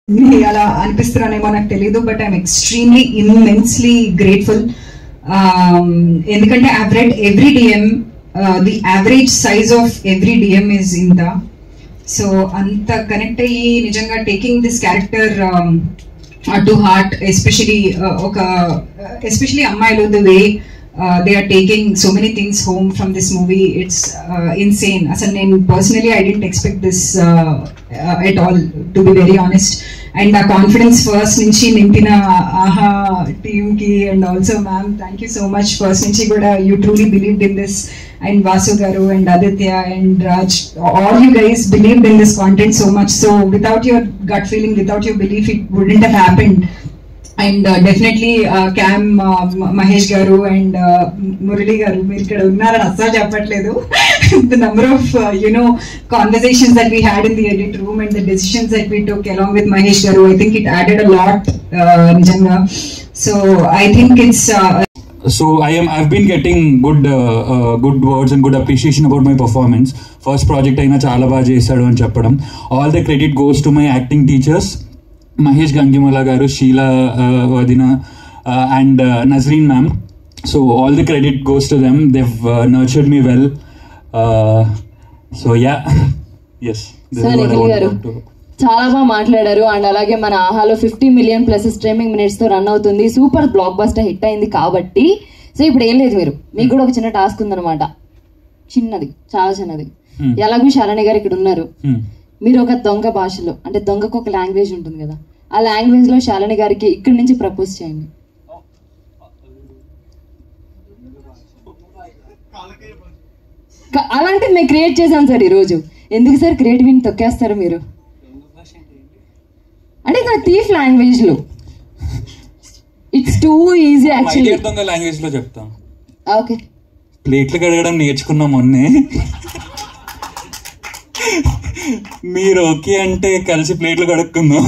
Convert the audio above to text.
అలా అనిపిస్తున్నానేమో నాకు తెలీదు, but I'm extremely immensely grateful. ఎందుకంటే I've read every DM, the average size of every DM is ఇంత. సో అంత కనెక్ట్ అయ్యి నిజంగా taking this character to heart, especially అమ్మాయిలు, the way they are taking so many things home from this movie, it's insane. Asal nen personally I didn't expect this at all, to be very honest. And the confidence first nunchi nimpina aha team ki, and also ma'am, thank you so much. First nunchi kuda you truly believed in this, and Vasu garu and Aditya and Raj, all you guys believed in this content so much. So without your gut feeling, without your belief, it wouldn't have happened. And definitely Cam, Mahesh garu and Murali garu, meer ikkada unnara asla cheppatledu. The number of conversations that we had in the edit room and the decisions that we took along with Mahesh garu, I think it added a lot nijanga. So I think it's so I've been getting good words and good appreciation about my performance. First project aina chaala baga chesadu ani cheppadam. All the credit goes to my acting teachers, Mahesh Gangimala garu, Sheila Vadina, and Nazreen ma'am. So all the credit goes to them. They've nurtured me well. So yeah, yes. చాలా బాగా మాట్లాడారు. And అలాగే మన ఆహాలో 50 million plus streaming minutes తో run అవుతుంది. Super block buster hit అయింది కాబట్టి. సో ఇప్పుడు ఏం లేదు, మీకు కూడా ఒక చిన్న టాస్క్ ఉందన్నమాట. చిన్నది, చాలా చిన్నది. ఎలాగూ శాలిని గారు ఇక్కడ ఉన్నారు, మీరు ఒక దొంగ భాషలో, అంటే దొంగకు ఒక లాంగ్వేజ్ ఉంటుంది కదా, ఆ లాంగ్వేజ్ లో శాలిని గారికి ఇక్కడి నుంచి ప్రపోజ్ చేయండి. అలాంటిది మేము క్రియేట్ చేసాం సార్ ఈరోజు. ఎందుకు సార్ క్రియేటివిటీని తొక్కేస్తారు మీరు? అంటే నా థీఫ్ లాంగ్వేజ్ లో, ఇట్స్ టూ ఈజీ యాక్చువల్లీ. దొంగ లాంగ్వేజ్ లో చెప్తాం. ఓకే. ప్లేట్లు కడగడం నేర్చుకున్నాం మొన్నే. మీరు ఓకే అంటే కలిసి ప్లేట్లు కడుక్కుందాం.